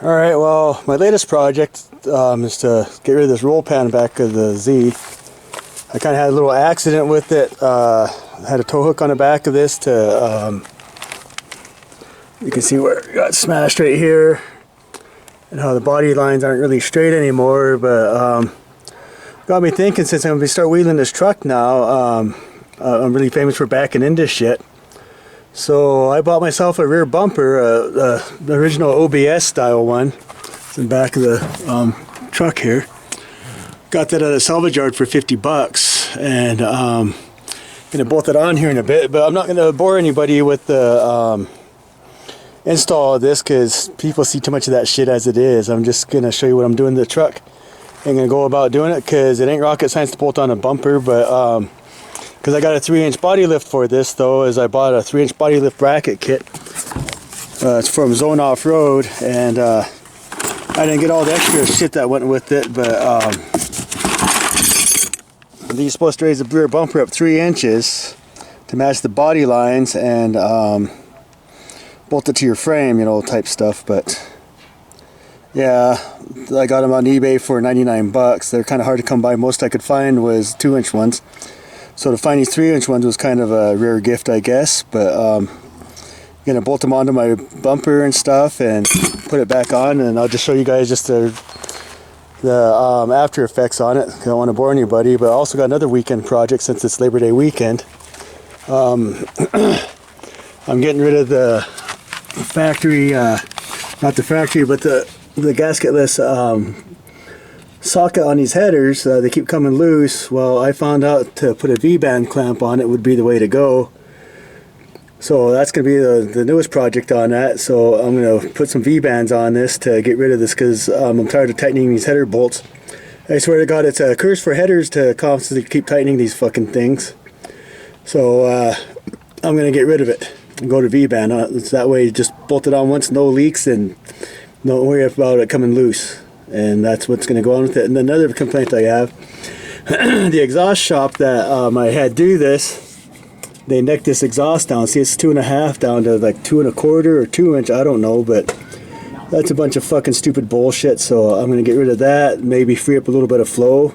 Alright, well, my latest project is to get rid of this roll pan back of the Z. I kind of had a little accident with it. I had a tow hook on the back of this to, you can see where it got smashed right here, and how the body lines aren't really straight anymore, but got me thinking, since I'm going to start wheeling this truck now, I'm really famous for backing into shit. So I bought myself a rear bumper, the original OBS style one. It's in the back of the truck here. Got that at a salvage yard for 50 bucks, and gonna bolt it on here in a bit. But I'm not gonna bore anybody with the install of this, because people see too much of that shit as it is. I'm just gonna show you what I'm doing to the truck. I'm gonna go about doing it, because it ain't rocket science to bolt on a bumper, but because I got a 3-inch body lift for this, though, is I bought a 3-inch body lift bracket kit. It's from Zone Off-Road, and I didn't get all the extra shit that went with it, but these supposed to raise the rear bumper up 3 inches to match the body lines, and bolt it to your frame, you know, type stuff. But yeah, I got them on eBay for 99 bucks. They're kind of hard to come by. Most I could find was 2-inch ones. So to find these 3-inch ones was kind of a rare gift, I guess. But I'm gonna bolt them onto my bumper and stuff and put it back on, and I'll just show you guys just the after effects on it. I don't want to bore anybody, but I also got another weekend project since it's Labor Day weekend. I'm getting rid of the factory, not the factory, but the gasketless socket on these headers. They keep coming loose. Well, I found out to put a V-band clamp on it would be the way to go. So that's going to be the newest project on that. So I'm going to put some V-bands on this to get rid of this, because I'm tired of tightening these header bolts. I swear to God, it's a curse for headers to constantly keep tightening these fucking things. So I'm going to get rid of it and go to V-band. That way, just bolt it on once, no leaks, and don't worry about it coming loose. And that's what's going to go on with it. And another complaint I have, the exhaust shop that I had do this, they necked this exhaust down. See, it's 2.5 down to like 2 1/4 or 2 inch, I don't know, but that's a bunch of fucking stupid bullshit. So I'm going to get rid of that, maybe free up a little bit of flow.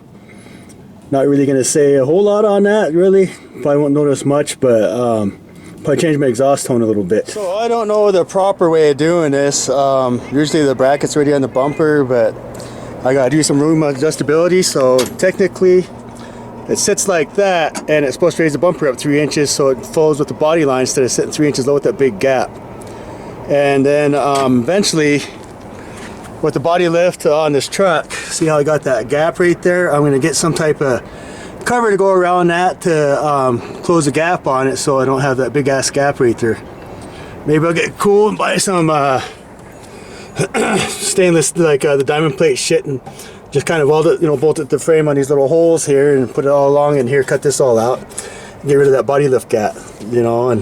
Not really going to say a whole lot on that, really. Probably won't notice much, but probably change my exhaust tone a little bit. So I don't know the proper way of doing this. Usually the bracket's already on the bumper, but I gotta do some room adjustability. So technically it sits like that, and it's supposed to raise the bumper up 3 inches so it follows with the body line instead of sitting 3 inches low with that big gap. And then eventually with the body lift on this truck, see how I got that gap right there? I'm gonna get some type of cover to go around that to close the gap on it, so I don't have that big ass gap right there. Maybe I'll get cool and buy some stainless, like the diamond plate shit, and just kind of weld it, you know, bolt it to the frame on these little holes here and put it all along in here, cut this all out, get rid of that body lift gap, you know. And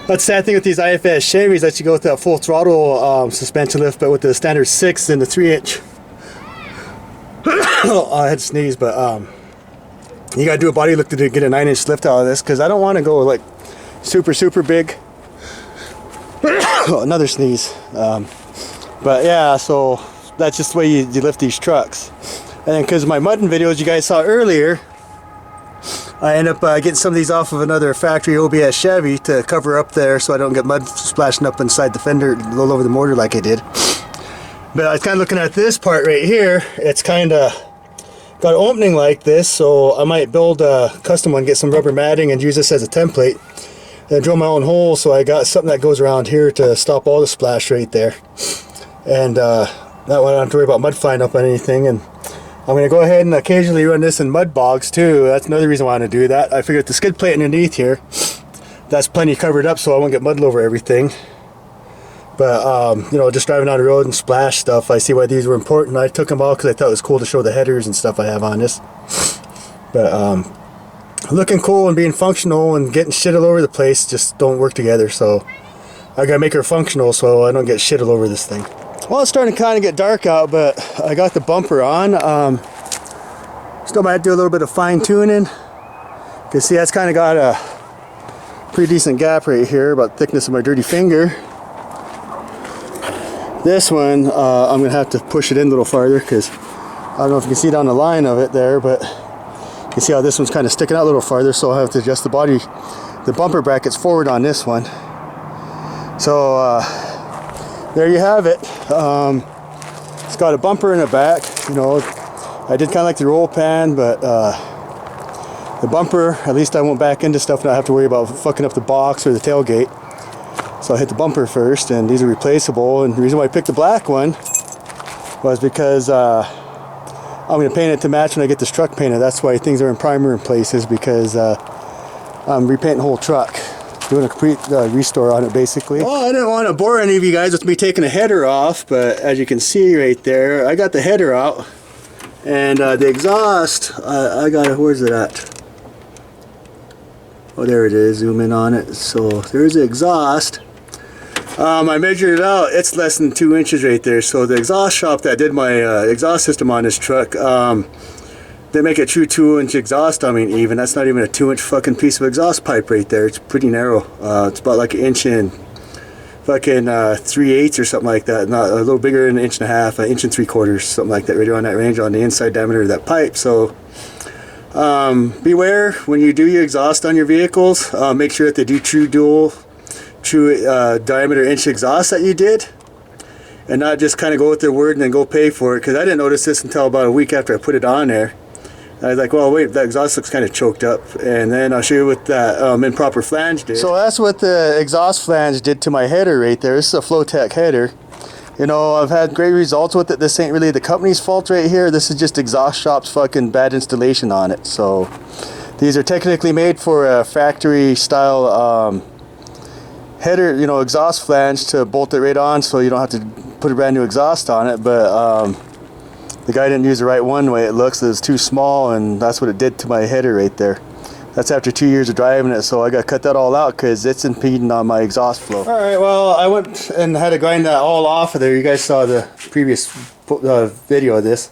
that's the sad thing with these IFS Chevys, that you go with that full throttle suspension lift, but with the standard 6 and the 3-inch. I had to sneeze, but you gotta do a body lift to get a 9-inch lift out of this, because I don't want to go like super big. Another sneeze. But yeah, so that's just the way you lift these trucks. And then because of my mudding videos you guys saw earlier, I end up getting some of these off of another factory OBS Chevy to cover up there so I don't get mud splashing up inside the fender all over the motor like I did. But I was kind of looking at this part right here. It's kind of got an opening like this, so I might build a custom one, get some rubber matting and use this as a template, and drill my own hole, so I got something that goes around here to stop all the splash right there. And that way I don't have to worry about mud flying up on anything. And I'm going to go ahead and occasionally run this in mud bogs too. That's another reason why I want to do that. I figured the skid plate underneath here, that's plenty covered up so I won't get mud over everything. But you know, just driving down the road and splash stuff, I see why these were important. I took them all because I thought it was cool to show the headers and stuff I have on this. But looking cool and being functional and getting shit all over the place just don't work together. So I gotta make her functional so I don't get shit all over this thing. Well, it's starting to kind of get dark out, but I got the bumper on. Still might do a little bit of fine tuning. You can see that's kind of got a pretty decent gap right here, about the thickness of my dirty finger. This one, I'm going to have to push it in a little farther because I don't know if you can see down the line of it there, but you can see how this one's kind of sticking out a little farther, so I'll have to adjust the bumper brackets forward on this one. So there you have it. It's got a bumper in the back. You know, I did kind of like the roll pan, but the bumper, at least I won't back into stuff and not have to worry about fucking up the box or the tailgate. So I hit the bumper first, and these are replaceable. And the reason why I picked the black one was because I'm going to paint it to match when I get this truck painted. That's why things are in primer in places, because I'm repainting the whole truck, doing a complete restore on it basically. Well, I didn't want to bore any of you guys with me taking the header off, but as you can see right there, I got the header out, and the exhaust, I got it. Where's it at? Oh, there it is. Zoom in on it. So there's the exhaust. I measured it out. It's less than 2 inches right there. So the exhaust shop that did my exhaust system on this truck, they make a true 2-inch exhaust. I mean, even that's not even a 2-inch fucking piece of exhaust pipe right there. It's pretty narrow. It's about like 1 inch and fucking 3/8 or something like that. Not a little bigger than 1.5 inches, 1 3/4 inches, something like that. Right around that range on the inside diameter of that pipe. So beware when you do your exhaust on your vehicles. Make sure that they do true diameter inch exhaust that you did, and not just kind of go with their word and then go pay for it. Because I didn't notice this until about a week after I put it on there. I was like, well, wait, that exhaust looks kind of choked up. And then I'll show you what that improper flange did. So that's what the exhaust flange did to my header right there. This is a Flowtech header. You know, I've had great results with it. This ain't really the company's fault right here. This is just exhaust shop's fucking bad installation on it. So these are technically made for a factory style header, you know, exhaust flange to bolt it right on, so you don't have to put a brand new exhaust on it. But the guy didn't use the right one, the way it looks. It's too small, and that's what it did to my header right there. That's after 2 years of driving it, so I got to cut that all out because it's impeding on my exhaust flow. All right, well, I went and had to grind that all off of there. You guys saw the previous video of this.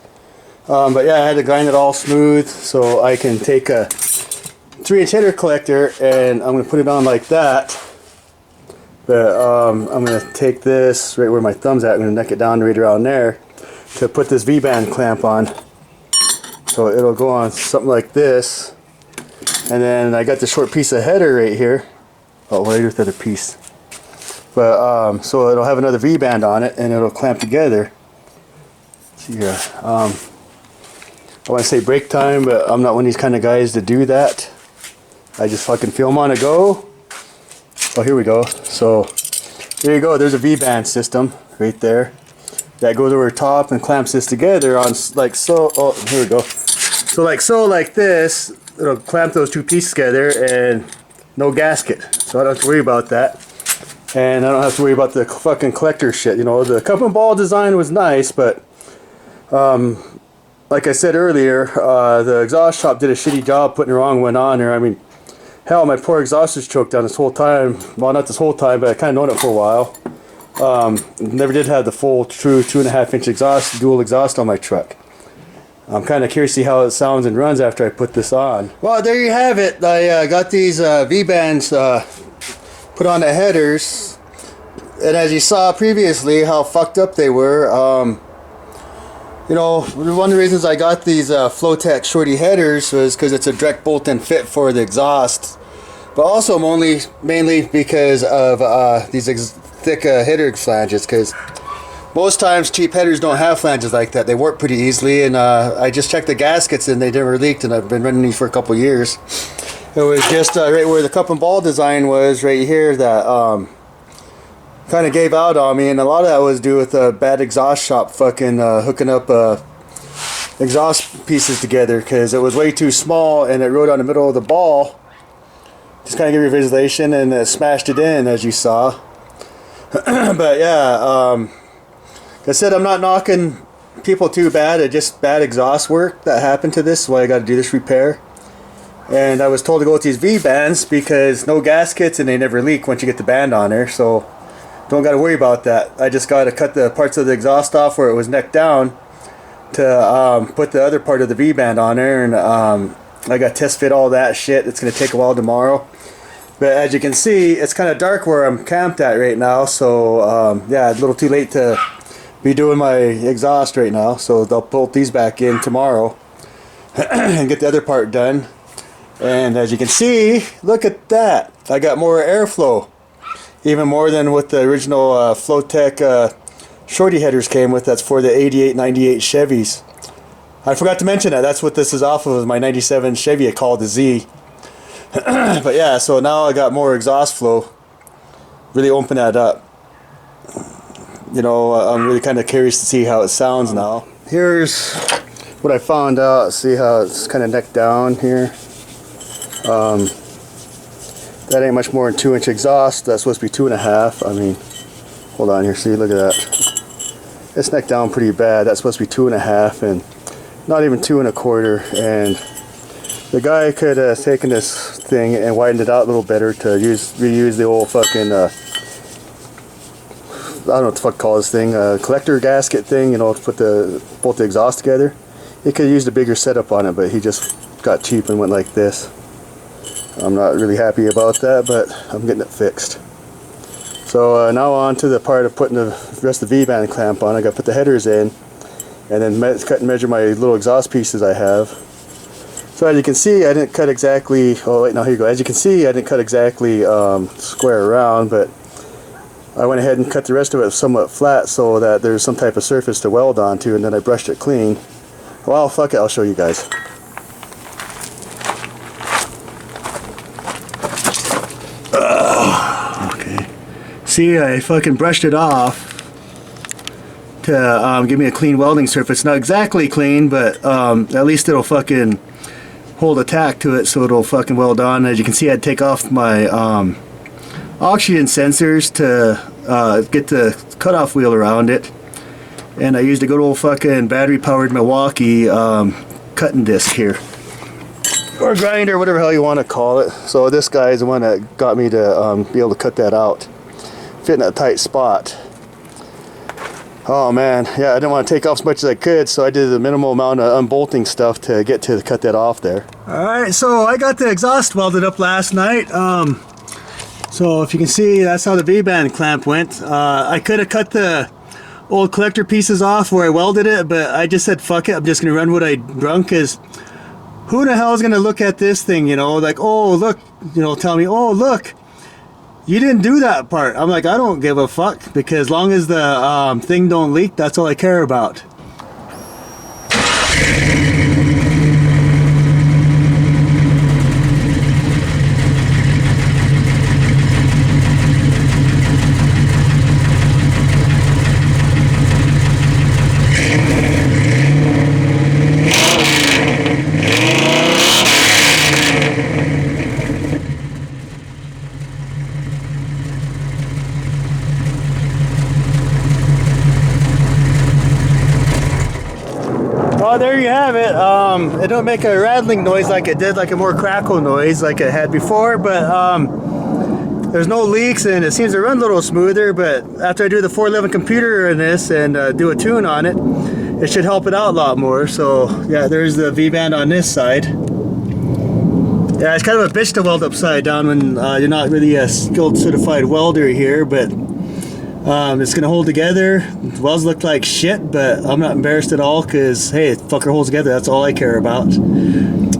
But yeah, I had to grind it all smooth so I can take a 3-inch header collector and I'm going to put it on like that. But I'm going to take this right where my thumb's at. I'm going to neck it down right around there to put this V-band clamp on. So it'll go on something like this. And then I got the short piece of header right here. Oh, what do I do with the other piece? But so it'll have another V-band on it, and it'll clamp together. Let's see here. I want to say break time, but I'm not one of these kind of guys to do that. I just fucking film on a go. Oh, here we go. So there you go. There's a V-band system right there that goes over top and clamps this together on like so. Oh, here we go. So like this. It'll clamp those two pieces together, and no gasket, so I don't have to worry about that. And I don't have to worry about the fucking collector shit. You know, the cup and ball design was nice, but like I said earlier, the exhaust shop did a shitty job putting the wrong one on there. I mean, hell, my poor exhaust was choked down this whole time. Well, not this whole time, but I kind of known it for a while. Never did have the full true 2.5-inch exhaust, dual exhaust on my truck. I'm kind of curious to see how it sounds and runs after I put this on. Well, there you have it. I got these V-bands put on the headers. And as you saw previously, how fucked up they were. You know, one of the reasons I got these Flowtech shorty headers was because it's a direct bolt-in fit for the exhaust. But also mainly because of these thick header flanges, because most times cheap headers don't have flanges like that. They warp pretty easily, and I just checked the gaskets and they never leaked, and I've been running these for a couple years. It was just right where the cup and ball design was right here that kind of gave out on me, and a lot of that was due with a bad exhaust shop fucking hooking up exhaust pieces together, because it was way too small and it rode on the middle of the ball. Just kind of give you a visualization, and it smashed it in as you saw. But yeah, like I said, I'm not knocking people too bad. It's just bad exhaust work that happened to this. That's why I got to do this repair. And I was told to go with these V-bands because no gaskets and they never leak once you get the band on there. So don't got to worry about that. I just got to cut the parts of the exhaust off where it was necked down to put the other part of the V-band on there. And I got to test fit all that shit. It's going to take a while tomorrow. But as you can see, it's kind of dark where I'm camped at right now. So yeah, a little too late to be doing my exhaust right now, so they'll bolt these back in tomorrow and get the other part done. And as you can see, look at that, I got more airflow, even more than what the original Flowtech shorty headers came with. That's for the 88 98 Chevys. I forgot to mention that that's what this is off of, my 97 Chevy I called the Z. But yeah, so now I got more exhaust flow, really open that up. You know, I'm really kind of curious to see how it sounds now. Here's what I found out. See how it's kind of neck down here. That ain't much more than 2-inch exhaust. That's supposed to be 2.5. I mean, hold on here. See, look at that. It's neck down pretty bad. That's supposed to be 2.5 and not even 2 1/4. And the guy could have taken this thing and widened it out a little better to reuse the old fucking I don't know what the fuck to call this thing, collector gasket thing, you know, to put both the exhaust together. He could have used a bigger setup on it, but he just got cheap and went like this. I'm not really happy about that, but I'm getting it fixed. So now on to the part of putting the rest of the V-band clamp on. I got to put the headers in, and then cut and measure my little exhaust pieces I have. So as you can see, I didn't cut exactly, oh wait, no, here you go. As you can see, I didn't cut exactly square around, but I went ahead and cut the rest of it somewhat flat so that there's some type of surface to weld onto, and then I brushed it clean. Well, fuck it, I'll show you guys. Okay. See, I fucking brushed it off to give me a clean welding surface. Not exactly clean, but at least it'll fucking hold a tack to it so it'll fucking weld on. As you can see, I'd take off my oxygen sensors to get the cutoff wheel around it, and I used a good old fucking battery powered Milwaukee cutting disc here, or grinder, whatever hell you want to call it. So this guy is the one that got me to be able to cut that out, fit in a tight spot. Oh man, yeah, I didn't want to take off as much as I could, so I did the minimal amount of unbolting stuff to get to cut that off there. Alright, so I got the exhaust welded up last night. So if you can see, that's how the V-band clamp went. I could have cut the old collector pieces off where I welded it, but I just said fuck it, I'm just going to run what I run, because who the hell is going to look at this thing, you know, like, oh look, you know, tell me, oh look, you didn't do that part. I'm like, I don't give a fuck, because as long as the thing don't leak, that's all I care about. Oh, there you have it. It don't make a rattling noise like it did, like a more crackle noise like it had before, but there's no leaks and it seems to run a little smoother. But after I do the 411 computer in this and do a tune on it, it should help it out a lot more. So yeah, there's the V-band on this side. Yeah, it's kind of a bitch to weld upside down when you're not really a skilled certified welder here, but it's gonna hold together. The welds look like shit, but I'm not embarrassed at all, because hey, it fucker holds together. That's all I care about.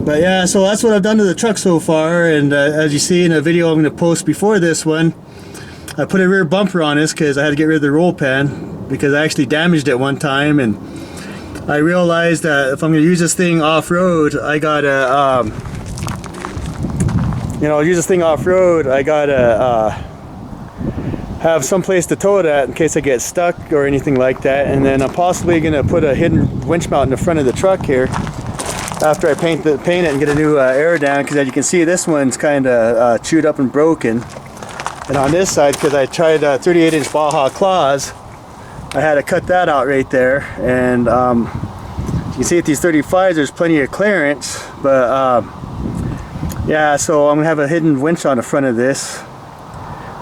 But yeah, so that's what I've done to the truck so far. And as you see in a video I'm gonna post before this one, I put a rear bumper on this because I had to get rid of the roll pan, because I actually damaged it one time, and I realized that if I'm gonna use this thing off-road, I gotta you know, use this thing off-road, I gotta have some place to tow it at in case I get stuck or anything like that. And then I'm possibly gonna put a hidden winch mount in the front of the truck here after I paint it and get a new air down, because as you can see, this one's kind of chewed up and broken. And on this side, because I tried 38-inch Baja claws, I had to cut that out right there. And you can see at these 35s there's plenty of clearance, but yeah, so I'm gonna have a hidden winch on the front of this.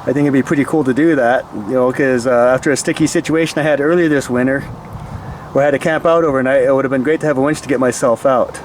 I think it'd be pretty cool to do that, you know, because after a sticky situation I had earlier this winter where I had to camp out overnight, it would have been great to have a winch to get myself out.